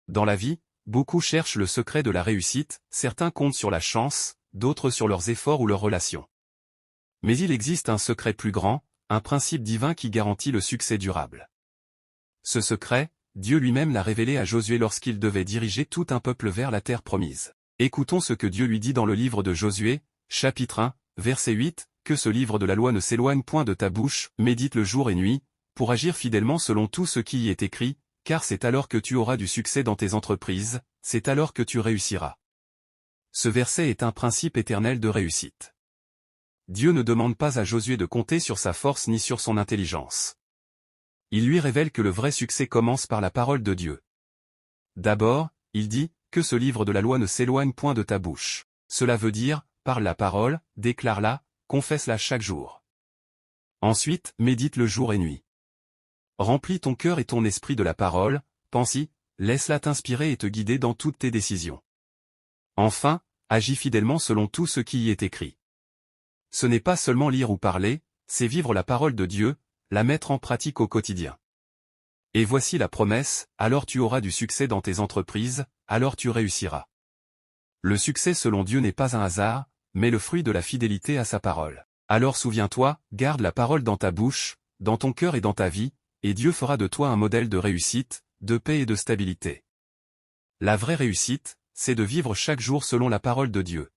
Dans la vie, beaucoup cherchent le secret de la réussite, certains comptent sur la chance, d'autres sur leurs efforts ou leurs relations. Mais il existe un secret plus grand, un principe divin qui garantit le succès durable. Ce secret, Dieu lui-même l'a révélé à Josué lorsqu'il devait diriger tout un peuple vers la terre promise. Écoutons ce que Dieu lui dit dans le livre de Josué, chapitre 1, verset 8, « Que ce livre de la loi ne s'éloigne point de ta bouche, médite le jour et nuit, pour agir fidèlement selon tout ce qui y est écrit, car c'est alors que tu auras du succès dans tes entreprises, c'est alors que tu réussiras. » Ce verset est un principe éternel de réussite. Dieu ne demande pas à Josué de compter sur sa force ni sur son intelligence. Il lui révèle que le vrai succès commence par la parole de Dieu. D'abord, il dit, « Que ce livre de la loi ne s'éloigne point de ta bouche. » Cela veut dire, parle la parole, déclare-la, confesse-la chaque jour. Ensuite, médite le jour et nuit. Remplis ton cœur et ton esprit de la parole, pense-y, laisse-la t'inspirer et te guider dans toutes tes décisions. Enfin, agis fidèlement selon tout ce qui y est écrit. Ce n'est pas seulement lire ou parler, c'est vivre la parole de Dieu, la mettre en pratique au quotidien. Et voici la promesse, alors tu auras du succès dans tes entreprises, alors tu réussiras. Le succès selon Dieu n'est pas un hasard, mais le fruit de la fidélité à sa parole. Alors souviens-toi, garde la parole dans ta bouche, dans ton cœur et dans ta vie, et Dieu fera de toi un modèle de réussite, de paix et de stabilité. La vraie réussite, c'est de vivre chaque jour selon la parole de Dieu.